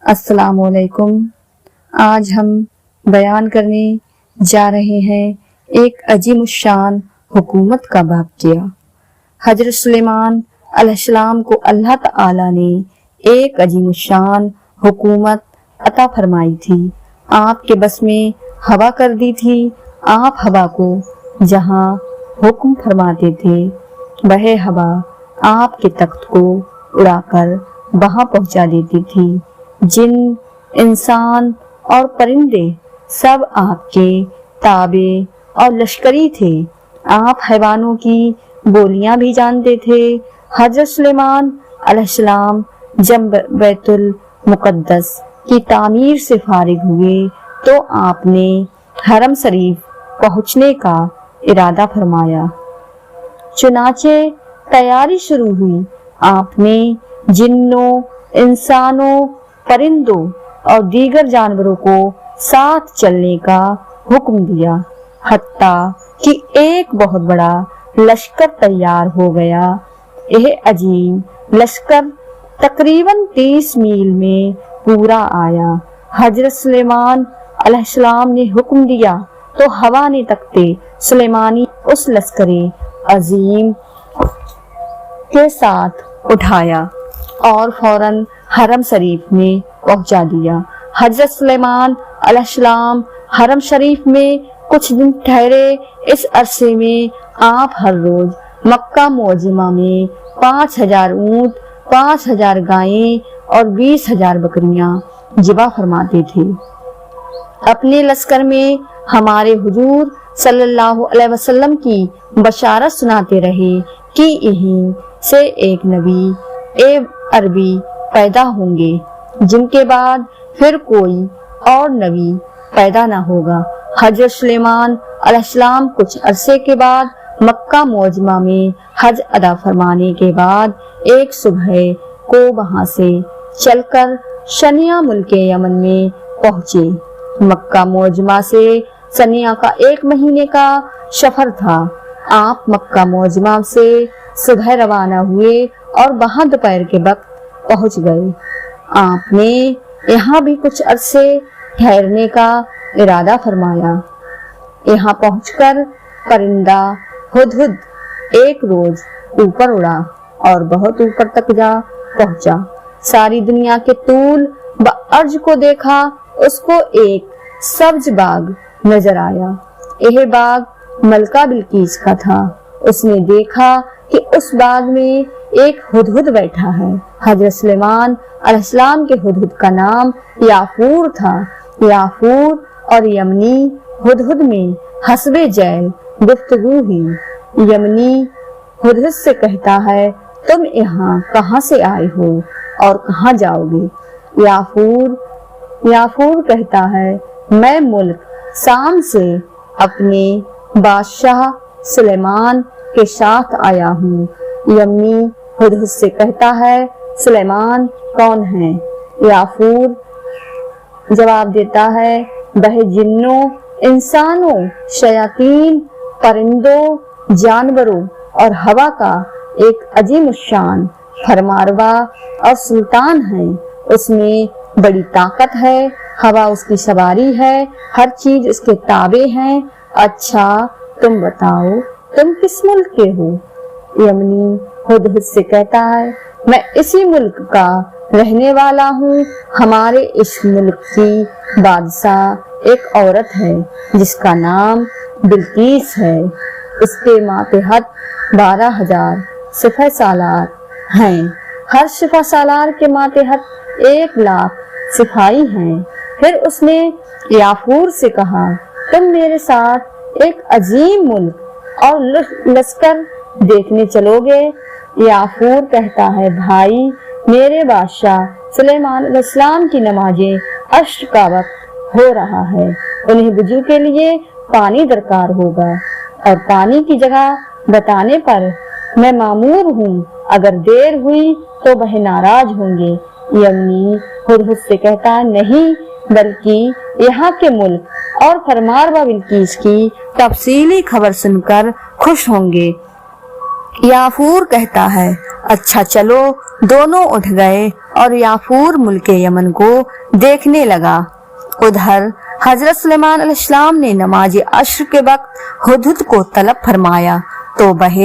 السلام علیکم۔ آج ہم بیان کرنے جا رہے ہیں ایک عظیم الشان حکومت کا واقعہ۔ حضرت سلیمان علیہ السلام کو اللہ تعالی نے ایک عظیم الشان حکومت عطا فرمائی تھی۔ آپ کے بس میں ہوا کر دی تھی۔ آپ ہوا کو جہاں حکم فرماتے تھے وہ ہوا آپ کے تخت کو اڑا کر وہاں پہنچا دیتی تھی۔ جن، انسان اور پرندے سب آپ کے تابع اور لشکری تھے۔ آپ حیوانوں کی بولیاں بھی جانتے تھے۔ حضرت سلیمان علیہ السلام جب بیت المقدس کی تعمیر سے فارغ ہوئے تو آپ نے حرم شریف پہنچنے کا ارادہ فرمایا۔ چنانچہ تیاری شروع ہوئی۔ آپ نے جنوں، انسانوں، پرندوں اور دیگر جانوروں کو ساتھ چلنے کا حکم دیا، حتیٰ کہ ایک بہت بڑا لشکر تیار ہو گیا۔ یہ عظیم لشکر تقریباً 30 میل میں پورا آیا۔ حضرت سلیمان علیہ السلام نے حکم دیا تو ہوا نے تخت سلیمانی اس لشکر عظیم کے ساتھ اٹھایا اور فوراً حرم شریف میں پہنچا دیا۔ حضرت سلیمان علیہ السلام حرم شریف میں کچھ دن ٹھہرے۔ اس عرصے میں آپ ہر روز مکہ معظمہ میں 5000 اونٹ، 5000 گائیں اور 20,000 بکریاں ذبح فرماتے تھے۔ اپنے لشکر میں ہمارے حضور صلی اللہ علیہ وسلم کی بشارت سناتے رہے کہ یہیں سے ایک نبی عربی پیدا ہوں گے جن کے بعد پھر کوئی اور نبی پیدا نہ ہوگا۔ حضرت سلیمان علیہ السلام کچھ عرصے کے بعد مکہ معظمہ میں حج ادا فرمانے کے بعد ایک صبح کو وہاں سے چل کر شنیا ملک یمن میں پہنچے۔ مکہ معظمہ سے شنیا کا 1 مہینے کا سفر تھا۔ آپ مکہ معظمہ سے صبح روانہ ہوئے اور وہاں دوپہر کے وقت پہنچ گئے۔ آپ نے یہاں بھی کچھ عرصے ٹھہرنے کا ارادہ فرمایا۔ یہاں پہنچ کر پرندہ ہدہد ایک روز اوپر اڑا اور بہت اوپر تک جا پہنچا۔ ساری دنیا کے طول و عرض کو دیکھا۔ اس کو ایک سبز باغ نظر آیا۔ یہ باغ ملکہ بلقیس کا تھا۔ اس نے دیکھا کہ اس باغ میں ایک ہدہد بیٹھا ہے۔ حضرت سلیمان علیہ السلام کے ہدہد کا نام یافور تھا۔ یافور اور یمنی ہدہد میں حسب جیل گفتگو ہوئی۔ یمنی ہدہد سے کہتا ہے، تم یہاں کہاں سے آئے ہو اور کہاں جاؤ گے؟ یافور کہتا ہے، میں ملک شام سے اپنے بادشاہ سلیمان کے ساتھ آیا ہوں۔ یمنی ہدہد سے کہتا ہے، سلیمان کون ہے؟ یافور جواب دیتا ہے، وہ جنوں، انسانوں، شیاطین، پرندوں، جانوروں اور ہوا کا ایک عظیم الشان فرمانروا اور سلطان ہے۔ اس میں بڑی طاقت ہے، ہوا اس کی سواری ہے، ہر چیز اس کے تابع ہے۔ اچھا تم بتاؤ، تم کس ملک کے ہو؟ یمنی ہدہد سے کہتا ہے، میں اسی ملک کا رہنے والا ہوں۔ ہمارے اس ملک کی بادشاہ ایک عورت ہے جس کا نام بلقیس ہے۔ اس کے ماتحت 12,000 سپہ سالار ہیں۔ ہر سپہ سالار کے ماتحت 1,00,000 سپاہی ہیں۔ پھر اس نے یافور سے کہا، تم میرے ساتھ ایک عظیم ملک اور لشکر دیکھنے چلو گے؟ یافور کہتا ہے، بھائی، میرے بادشاہ سلیمان علیہ السلام کی نماز عصر کا وقت ہو رہا ہے۔ انہیں وضو کے لیے پانی درکار ہوگا اور پانی کی جگہ بتانے پر میں مامور ہوں۔ اگر دیر ہوئی تو وہ ناراض ہوں گے۔ یمنی ہدہد سے کہتا ہے، نہیں، بلکہ یہاں کے ملک اور فرمانروا بلقیس کی تفصیلی خبر سن کر خوش ہوں گے۔ یافور کہتا ہے، اچھا چلو दोनों उठ गए और याफूर मुल्क यमन को देखने लगा। उधर हजरत सुलेमान अलैहिस्सलाम ने नमाज अश्र के वक्त हुदहुद को तलब फरमाया तो वह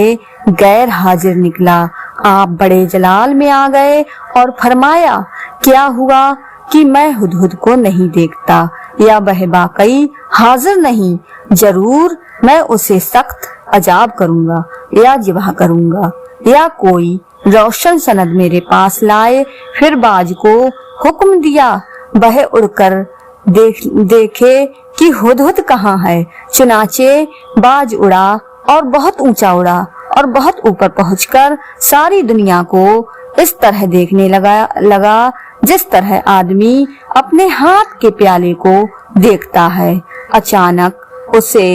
गैर हाजिर निकला। आप बड़े जलाल में आ गए और फरमाया, क्या हुआ कि मैं हुदहुद को नहीं देखता, या वह वाकई हाजिर नहीं? जरूर मैं उसे सख्त अजाब करूंगा या जिबा करूंगा, या कोई रोशन सनद मेरे पास लाए। फिर बाज को हुक्म दिया वह उड़कर देखे कि हुदहुद कहाँ है। चुनाचे बाज उड़ा और बहुत ऊंचा उड़ा और बहुत ऊपर पहुंचकर सारी दुनिया को इस तरह देखने लगा जिस तरह आदमी अपने हाथ के प्याले को देखता है। अचानक उसे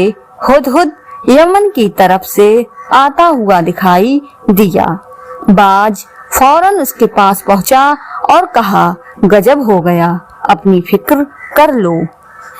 हुदहुद यमन की तरफ से आता हुआ दिखाई दिया। बाज फौरन उसके पास पहुंचा और कहा, गजब हो गया, अपनी फिक्र कर लो।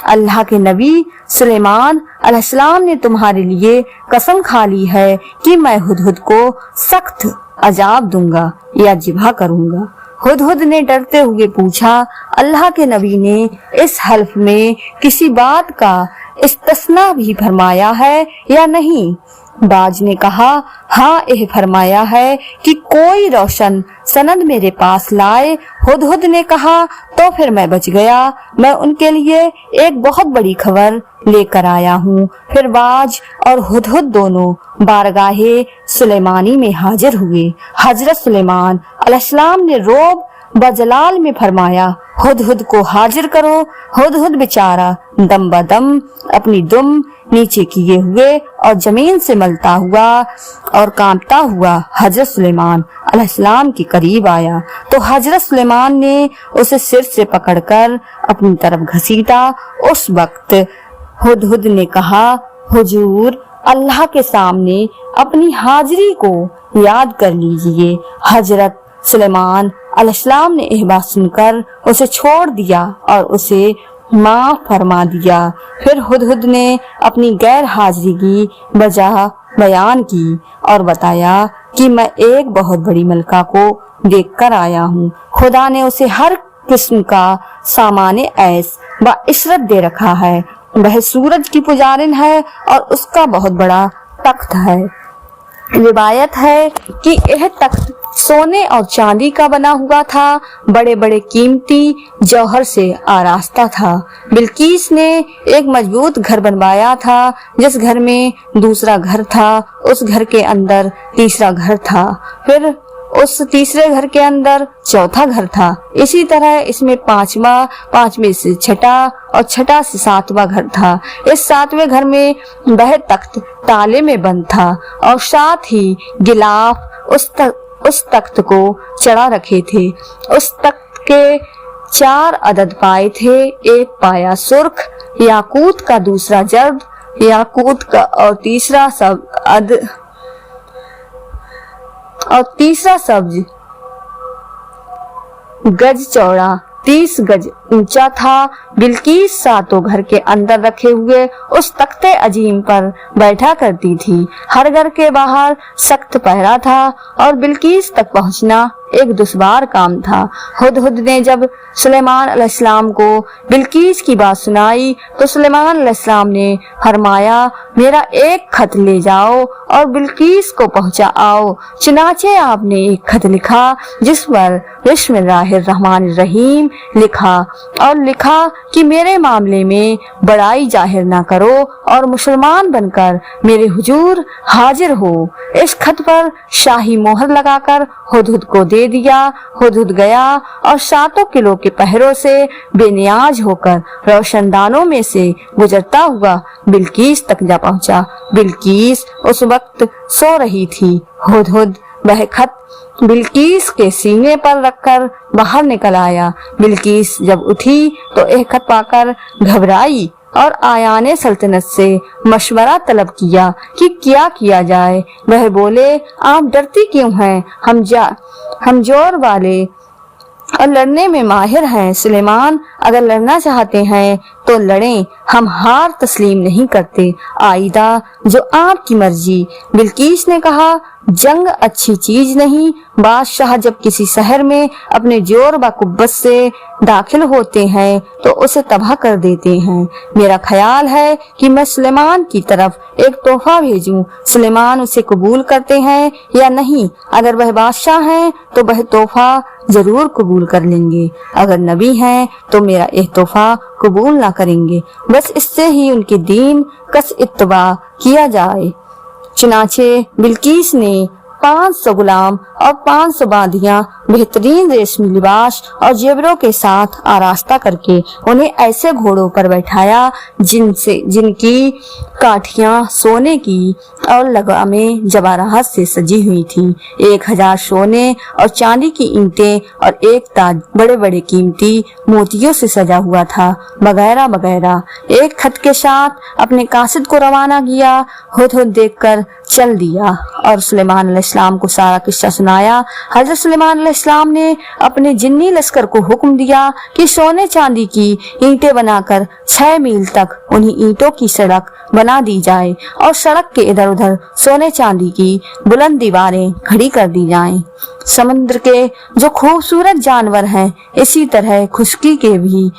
अल्लाह के नबी सुलेमान अलैहिस्सलाम ने तुम्हारे लिए कसम खा ली है कि मैं हुदहुद को सख्त अजाब दूंगा या जिबा करूंगा। हुदहुद ने डरते हुए पूछा, अल्लाह के नबी ने इस हल्फ में किसी बात का इस्तिस्ना भी फरमाया है या नहीं? बाज ने कहा, हाँ, यह फरमाया है कि कोई रोशन सनद मेरे पास लाए। हुदहुद ने कहा, तो फिर मैं बच गया, मैं उनके लिए एक बहुत बड़ी खबर लेकर आया हूँ। फिर बाज और हुदहुद दोनों बारगाहे सुलेमानी में हाजिर हुए। हजरत सुलेमान अलैहिस्सलाम ने रोब बजलाल में फरमाया, हुदहुद को हाजिर करो। हुदहुद बेचारा दम बदम अपनी दुम नीचे किए हुए और जमीन से मलता हुआ और कांपता हुआ हजरत सुलेमान अलैहिस्सलाम के करीब आया तो हजरत सुलेमान ने उसे सिर से पकड़कर अपनी तरफ घसीटा। उस वक्त हुदहुद ने कहा, हुजूर, अल्लाह के सामने अपनी हाजिरी को याद कर लीजिए। हजरत सुलेमान अलैहिस्सलाम ने यह बात सुनकर उसे छोड़ दिया और उसे माफ फरमा दिया। फिर हुदहुद ने अपनी गैर हाजिरी की वजह बयान की और बताया कि मैं एक बहुत बड़ी मलका को देखकर आया हूँ। खुदा ने उसे हर किस्म का सामाने ऐश व इशरत दे रखा है। वह सूरज की पुजारिन है और उसका बहुत बड़ा तख्त है। रिवायत है कि यह तख्त सोने और चांदी का बना हुआ था, बड़े बड़े कीमती जौहर से आरास्ता था। बिल्कीस ने एक मजबूत घर बनवाया था। जिस घर में दूसरा घर था, उस घर के अंदर तीसरा घर था, फिर उस तीसरे घर के अंदर चौथा घर था। इसी तरह इसमें पांचवें से छठा और छठा से सातवां घर था। इस सातवें घर में वह तख्त ताले में बंद था और साथ ही गिलाफ उस तख्त को चढ़ा रखे थे। उस तख्त के 4 अदद पाए थे, एक पाया सुर्ख याकूत का, दूसरा जर्द याकूत का और तीसरा सब्ज गज चौड़ा 30 गज ऊंचा था। बिल्कीस सातों घर के अंदर रखे हुए उस तख्ते अजीम पर बैठा करती थी। हर घर के बाहर सख्त पहरा था और बिल्कीस तक पहुंचना एक दुश्वार काम था। हुदहुद ने जब सुलेमान अलैहिस्सलाम को बिल्कीस की बात सुनाई तो सुलेमान अलैहिस्सलाम ने फरमाया, मेरा एक खत ले जाओ और बिल्कीस को पहुंचा आओ। चुनाचे आपने एक खत लिखा जिस पर बिस्मिल्लाहिर्रहमानिर्रहीम लिखा और लिखा कि मेरे मामले में बड़ाई जाहिर ना करो और मुसलमान बनकर मेरे हुजूर हाजिर हो। इस खत पर शाही मोहर लगाकर हुदहुद को दे दिया। हुदहुद गया और 7 किलो के पहरों से बेनियाज होकर रोशनदानों में से गुजरता हुआ बिल्कीस तक जा पहुंचा। बिल्कीस उस वक्त सो रही थी। हुदहुद वह खत बिल्कीस के सीने पर रखकर बाहर निकल आया। बिल्कीस जब उठी तो एक खत पाकर घबराई और आयाने सल्तनत से मशवरा तलब किया कि क्या किया जाए। वह बोले, आप डरती क्यों हैं? हम जोर वाले और लड़ने में माहिर हैं। सुलेमान, अगर लड़ना चाहते हैं तो लड़ें, हम हार तस्लीम नहीं करते। आइदा, जो आपकी मर्जी। बिल्कीस ने कहा, जंग अच्छी चीज नहीं। बादशाह जब किसी शहर में अपने जोर व कुव्वत से दाखिल होते हैं तो उसे तबाह कर देते हैं। मेरा ख्याल है कि मैं सुलेमान की तरफ एक तोहफा भेजूं। सुलेमान उसे कबूल करते हैं या नहीं? अगर वह बादशाह हैं तो वह तोहफा जरूर कबूल कर लेंगे, अगर नबी हैं तो मेरा एक तोहफा कबूल ना करेंगे। बस इससे ही उनके दीन कस इत्तबा किया जाए। चुनाचे बिल्किस ने 500 गुलाम और 500 बांदियां बेहतरीन रेशमी लिबास और जेवरों के साथ आरास्ता करके उन्हें ऐसे घोड़ों पर बैठाया जिनकी काठियां सोने की और लगामें जवाहरात से सजी हुई थी। 1000 सोने और चांदी की ईंटें और एक ताज बड़े बड़े कीमती मोतियों से सजा हुआ था, वगैरह वगैरह। एक खत के साथ अपने कासिद को रवाना किया। हुद देखकर चल दिया और सुलेमान अलैहिस्सलाम को सारा किस्सा सुनाया। हजरत सुलेमान अलैहिस्सलाम ने अपने जिन्नी लश्कर को हुक्म दिया कि सोने चांदी की ईंटें बनाकर 6 मील तक उन्हीं ईंटों की सड़क बना दी जाए और सड़क के इधर उधर सोने चांदी की बुलंद दीवारें खड़ी कर दी जाएं। समुद्र के जो खूबसूरत जानवर हैं, इसी तरह खुशकी के भी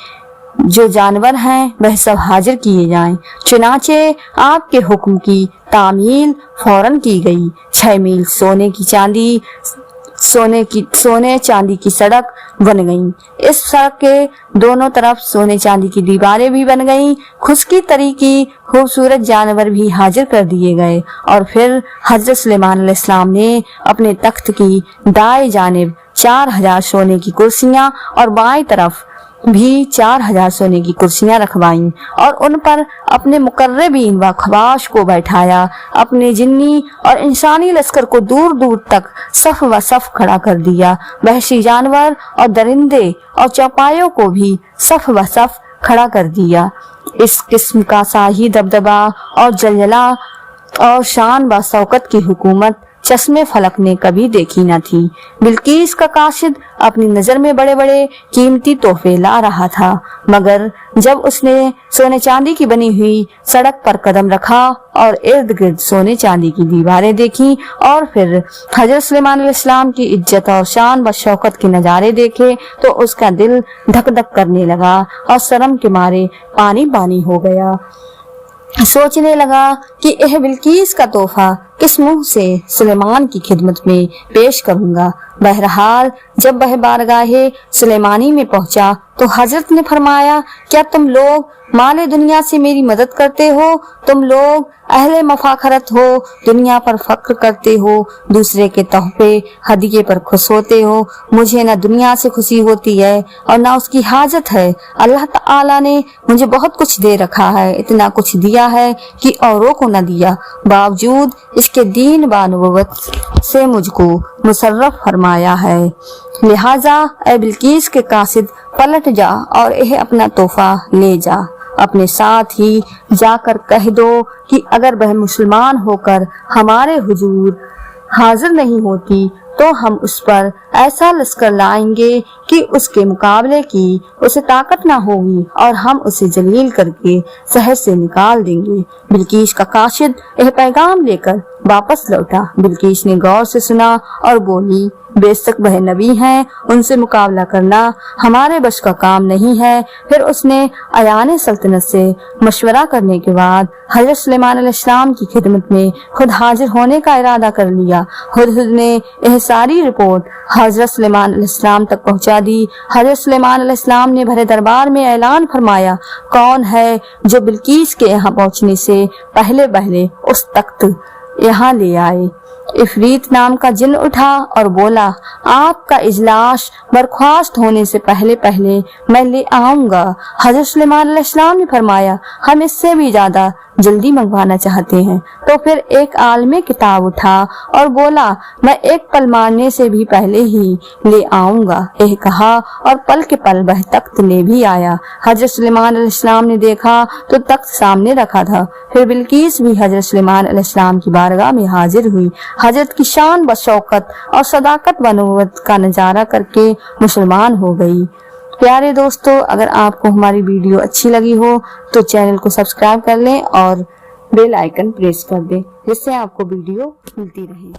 जो जानवर हैं, वह सब हाजिर किए जाएं। चुनाचे आपके हुक्म की तामील फौरन की गई। 6 मील सोने चांदी की सड़क बन गई। इस सड़क के दोनों तरफ सोने चांदी की दीवारें भी बन गईं। खुशकी तरीकी खूबसूरत जानवर भी हाजिर कर दिए गए और फिर हजरत सुलेमान अलैहिस्सलाम ने अपने तख्त की दाएं जानिब 4000 सोने की कुर्सियां और बाएं तरफ भी 4000 सोने की कुर्सियां रखवाईं और उन पर अपने मुकर्रबीन व खवाश को बैठाया। अपने जिन्नी और इंसानी लश्कर को दूर दूर तक सफ व सफ खड़ा कर दिया। वहशी जानवर और दरिंदे और चौपायों को भी सफ व सफ खड़ा कर दिया। इस किस्म का शाही दबदबा और जलजला और शान व शौकत की हुकूमत चश्मे फलक ने कभी देखी न थी। बिल्किस का काशिद अपनी नजर में बड़े बड़े कीमती तोहफे ला रहा था, मगर जब उसने सोने चांदी की बनी हुई सड़क पर कदम रखा और इर्द गिर्द सोने चांदी की दीवारें देखी और फिर हजरत सुलेमान अलैहिस्सलाम की इज्जत और शान व शौकत के नजारे देखे तो उसका दिल धक धक करने लगा और शर्म के मारे पानी पानी हो गया। सोचने लगा कि यह बिल्किस का तोहफा किस मुंह से सुलेमान की खिदमत में पेश करूंगा। बहरहाल जब वह बारगाहे सुलेमानी में पहुंचा तो हजरत ने फरमाया, क्या तुम लोग माले दुनिया से मेरी मदद करते हो? तुम लोग अहले मफाखरत हो, दुनिया पर फक्र करते हो, दूसरे के तोहफे हदिये पर खुश होते हो। मुझे न दुनिया से खुशी होती है और न उसकी हाजत है। अल्लाह ताला ने मुझे बहुत कुछ दे रखा है, इतना कुछ दिया है कि औरों को न दिया। बावजूद इसके दीन व नबुव्वत से मुझको मुशर्रफ फरमाया है। लिहाजा ए बिल्किस के कासिद, पलट जा और यह अपना तोहफा ले जा। अपने साथ ही जाकर कह दो कि अगर वह मुसलमान होकर हमारे हुजूर हाजिर नहीं होती तो हम उस पर ऐसा लश्कर लाएंगे कि उसके मुकाबले की उसे ताकत ना होगी और हम उसे जलील करके शहर से निकाल देंगे। बिल्किस का काशिद यह पैगाम लेकर वापस लौटा। बिल्किस ने गौर से सुना और बोली, बेशक वह नबी हैं, उनसे मुकाबला करना हमारे बस का काम नहीं है। फिर उसने अयाने सल्तनत से मशवरा करने के बाद हजरत सुलेमान अलैहिस्सलाम की खिदमत में खुद हाजिर होने का इरादा कर लिया। हुदहुद ने यह सारी रिपोर्ट हजरत सुलेमान अलैहिस्सलाम तक पहुंचा दी। हजरत सुलेमान अलैहिस्सलाम ने भरे दरबार में ऐलान फरमाया, कौन है जो बिल्किस के यहाँ पहुंचने से पहले पहले उस तख्त यहाँ ले आए। इफरीत नाम का जिन उठा और बोला, आपका इजलास बर्खास्त होने से पहले पहले मैं ले आऊंगा। हजरत सुलेमान अलैहिस्सलाम ने फरमाया, हम इससे भी ज्यादा जल्दी मंगवाना चाहते हैं। तो फिर एक आलमे किताब उठा और बोला, मैं एक पल मारने से भी पहले ही ले आऊंगा। यह कहा और पल के पल वह तख्त ले भी आया। हजरत सुलेमान अलैहिस्सलाम ने देखा तो तख्त सामने रखा था। फिर बिल्किस भी हजरत सुलेमान अलैहिस्सलाम की बारगाह में हाजिर हुई। हजरत की शान व शौकत और सदाकत व नबुव्वत का नजारा करके मुसलमान हो गई। प्यारे दोस्तों, अगर आपको हमारी वीडियो अच्छी लगी हो तो चैनल को सब्सक्राइब कर लें और बेल आइकन प्रेस कर दें, जिससे आपको वीडियो मिलती रहे।